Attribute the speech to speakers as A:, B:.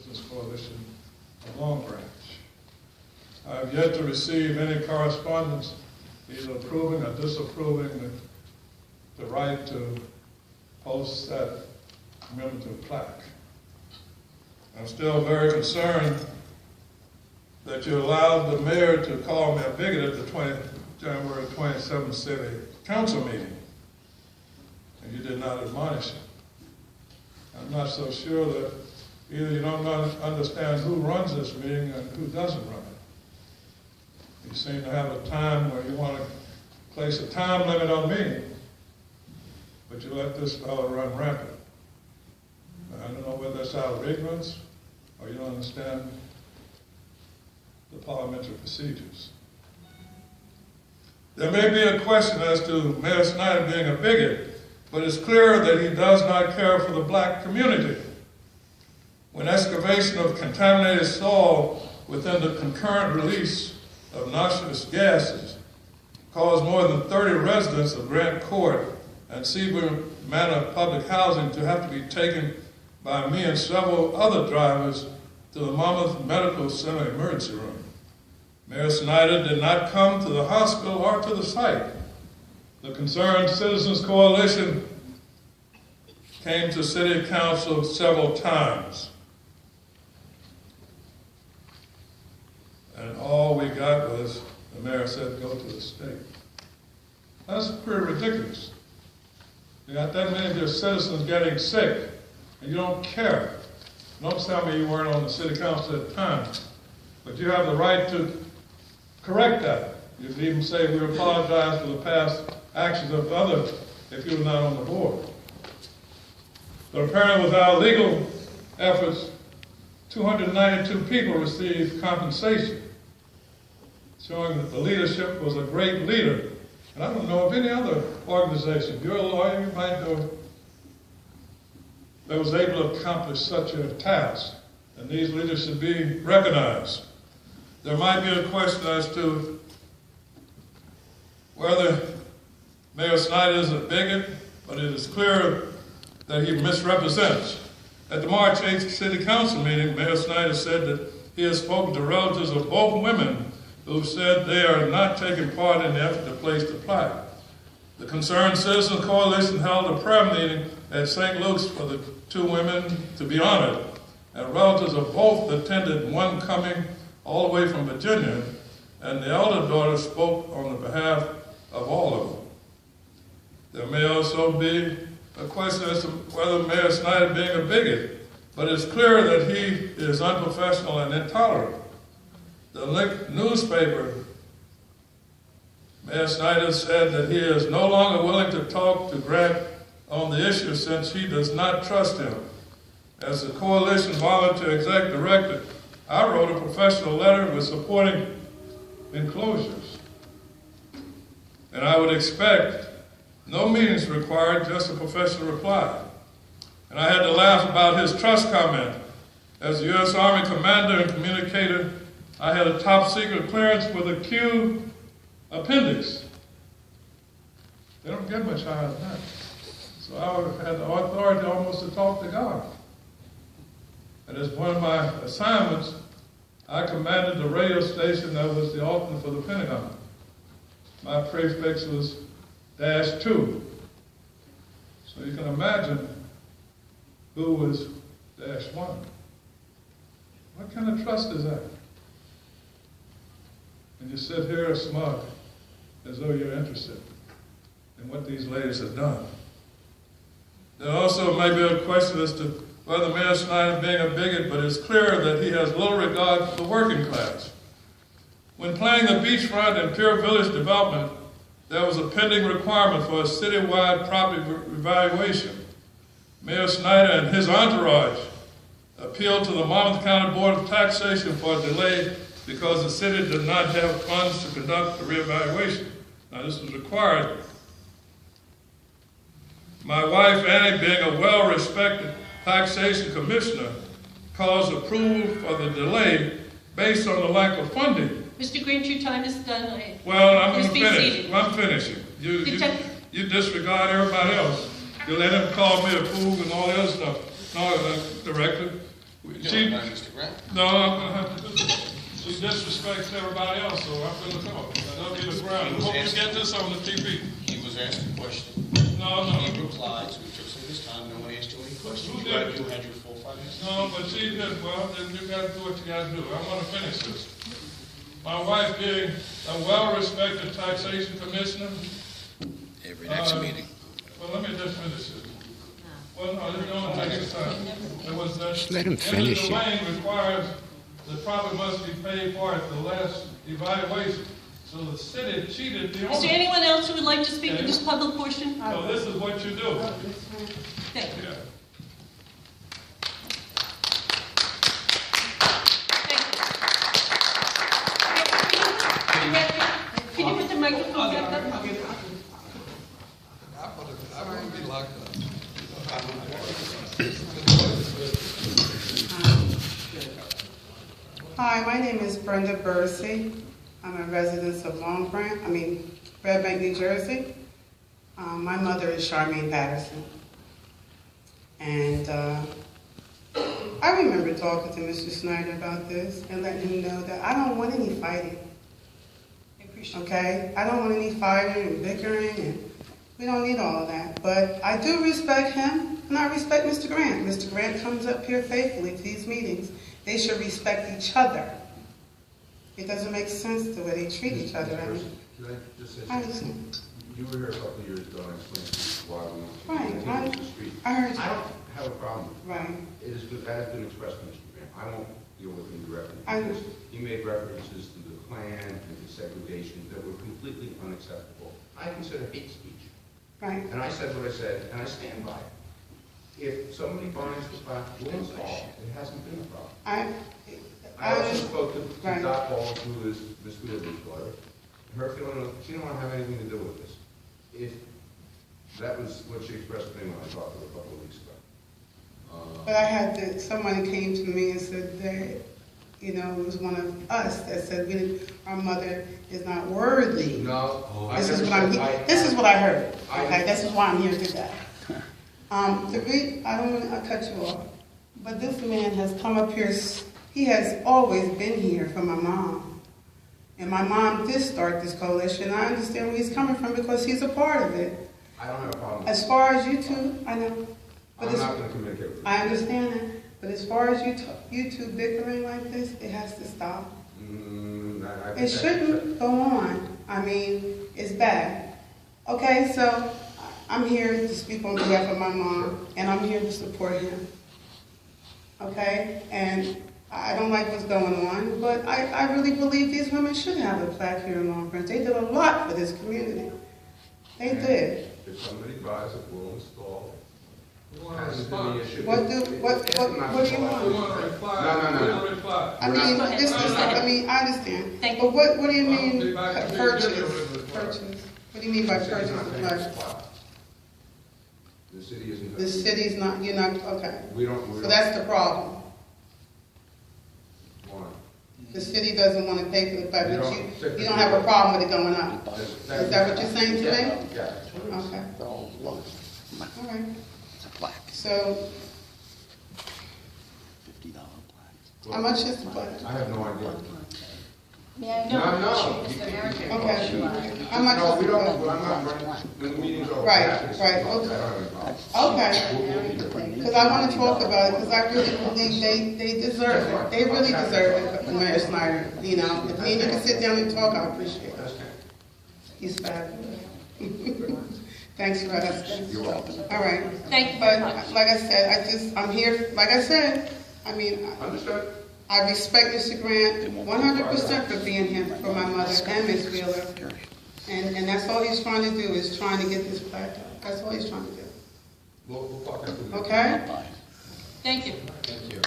A: Citizens Coalition of Long Branch. I have yet to receive any correspondence either approving or disapproving the right to post that commemorative plaque. I'm still very concerned that you allowed the mayor to call me a bigot at the January 27th City Council meeting, and you did not admonish him. I'm not so sure that either you don't understand who runs this meeting and who doesn't run it. You seem to have a time where you want to place a time limit on me, but you let this fellow run rampant. I don't know whether that's out of ignorance or you don't understand the parliamentary procedures. There may be a question as to Mayor Snyder being a bigot, but it's clear that he does not care for the black community. When excavation of contaminated soil within the concurrent release of noxious gases caused more than 30 residents of Grant Court and Seaboard Manor public housing to have to be taken by me and several other drivers to the Monmouth Medical Center emergency room. Mayor Snyder did not come to the hospital or to the site. The Concerned Citizens Coalition came to City Council several times. And all we got was the mayor said, go to the state. That's pretty ridiculous. You got that many of your citizens getting sick, and you don't care. Don't tell me you weren't on the city council at the time, but you have the right to correct that. You can even say we apologize for the past actions of others if you were not on the board. But apparently with our legal efforts, 292 people received compensation, showing that the leadership was a great leader. And I don't know of any other organization, you're a lawyer, you might know, that was able to accomplish such a task. And these leaders should be recognized. There might be a question as to whether Mayor Snyder is a bigot, but it is clear that he misrepresents. At the March 8th City Council meeting, Mayor Snyder said that he has spoken to relatives of both women who said they are not taking part in the effort to place the plaque. The Concerned Citizens Coalition held a prayer meeting at St. Luke's for the two women to be honored, and relatives of both attended, one coming all the way from Virginia, and the elder daughter spoke on the behalf of all of them. There may also be a question as to whether Mayor Snyder being a bigot, but it's clear that he is unprofessional and intolerant. The Lick newspaper, Mayor Snyder said that he is no longer willing to talk to Grant on the issue since he does not trust him. As the coalition volunteer exec director, I wrote a professional letter with supporting enclosures. And I would expect no meetings required, just a professional reply. And I had to laugh about his trust comment. As the U.S. Army commander and communicator, I had a top secret clearance with a Q appendix. They don't get much higher than that. So I had the authority almost to talk to God. And as one of my assignments, I commanded the radio station that was the alternate for the Pentagon. My prefix was -2. So you can imagine who was -1. What kind of trust is that? And you sit here smug as though you're interested in what these ladies have done. There also may be a question as to whether Mayor Snyder being a bigot, but it's clear that he has little regard for the working class. When planning the beachfront and Pure Village development, there was a pending requirement for a citywide property evaluation. Mayor Snyder and his entourage appealed to the Monmouth County Board of Taxation for a delay because the city did not have funds to conduct the reevaluation. Now, this was required. My wife, Annie, being a well-respected taxation commissioner, caused approval for the delay based on the lack of funding.
B: Mr. Grant, your time is done.
A: Well, I'm going to finish. Well, I'm finishing. You disregard everybody else. You let him call me a fool and all the other stuff. No, Director, She,
C: Mr. Grant.
A: no, I'm gonna have to do this. She disrespects everybody else, so I'm gonna talk. That'll be the ground. Hope you get this on the TV.
C: He was asked a question.
A: No.
C: He replied, so it took some of his time. No one asked you any questions.
A: Who
C: You
A: did?
C: had your full 5 minutes.
A: No, but she did. Well, then you gotta do what you gotta do. I wanna finish this. My wife being a well-respected taxation commissioner.
C: Every next meeting.
A: Well, let me just finish it. Well, no, it's gonna take its time. It was that.
D: Let him finish it.
A: Eminent domain requires the property must be paid for at the last evaluation. So the city cheated the owner.
B: Is there anyone else who would like to speak to this public portion?
A: So this is what you do.
B: Thank you.
A: Yeah.
B: Can you put the microphone back up?
E: I wouldn't be locked up.
F: Hi, my name is Brenda Bursey. I'm a resident of Red Bank, New Jersey. My mother is Charmaine Patterson. And I remember talking to Mr. Snyder about this and letting him know that I don't want any fighting. Okay? I don't want any fighting and bickering, and we don't need all of that. But I do respect him, and I respect Mr. Grant. Mr. Grant comes up here faithfully to these meetings. They should respect each other. It doesn't make sense the way they treat each other. I mean,
G: Can I just say
F: I
G: something?
F: understand.
G: You were here a couple of years ago and I explained to you why we want to
F: Right,
G: continue the street.
F: I heard you.
G: I don't have a problem.
F: Right.
G: It is good, that has been expressed to Mr. Graham. I won't deal with him directly.
F: I-
G: because he made references to the plan and to segregation that were completely unacceptable. I consider hate speech.
F: Right.
G: And I said what I said, and I stand by it. If somebody finds the fact Will's fault, it hasn't been a problem. I also spoke to
F: Right.
G: Dot Ball, who is Ms. Wheeler's daughter. Her feeling, she didn't want to have anything to do with this. That was what she expressed to me when I talked to her a couple of weeks ago.
F: But I had someone came to me and said that, it was one of us that said our mother is not worthy.
G: No.
F: This is what I heard. Okay, this is why I'm here today. I don't want to cut you off, but this man has come up here. He has always been here for my mom, and my mom did start this coalition. I understand where he's coming from because he's a part of it.
G: I don't have a problem.
F: As far as you two, I know. But
G: I'm not going to communicate with you.
F: I understand that, but as far as you two bickering like this, it has to stop. It shouldn't go on. I mean, it's bad. Okay, so I'm here to speak on behalf of my mom, and I'm here to support him. Okay, and I don't like what's going on, but I really believe these women should have a plaque here in Long Branch. They did a lot for this community. They did.
G: If somebody buys it, we'll install it.
A: We want to respond.
F: What do you want?
A: We want to reply.
G: No.
A: We want to reply.
F: I understand.
B: Thank
F: But what do you
A: I'll
F: mean
A: be back to
F: purchase?
A: the video with
F: Purchase. What do you mean by
G: The city's
F: purchase
G: not
F: of
G: paying for
F: life?
G: supply. The city isn't.
F: The city's not, you're not, okay.
G: We don't.
F: So that's the problem.
G: Why?
F: The city doesn't want to pay for the plaque,
G: You
F: but
G: don't-
F: you don't have a problem with it going up.
G: Is
F: Is that what you're saying to me?
G: Yeah.
F: Okay, all right.
D: It's a plaque,
F: So
D: $50 plaque.
F: how much is the plaque?
G: I have no idea.
B: May I
G: No.
F: Okay. How much
G: No,
F: is
G: we
F: the
G: don't,
F: plaque?
G: I'm not running, when the meeting's over.
F: Right,
G: I have to
F: right,
G: speak.
F: okay.
G: I don't have any problem.
F: Okay.
G: We'll be here.
F: Because I want to talk about it, because I really believe they deserve it. They really deserve it, Mayor Snyder. If me and you can sit down and talk, I appreciate it.
G: That's okay.
F: He's fabulous. Thanks for asking.
G: You're welcome.
F: All right.
B: Thank you
F: But
B: very much.
F: like I said, I'm here, like I said,
G: Understood?
F: I respect Mr. Grant 100% for being here for my mother and Miss Wheeler. And that's all he's trying to do, is trying to get this plaque up. That's all he's trying to do.
G: We'll talk after the meeting.
F: Okay?
B: Thank you.
G: Thank you.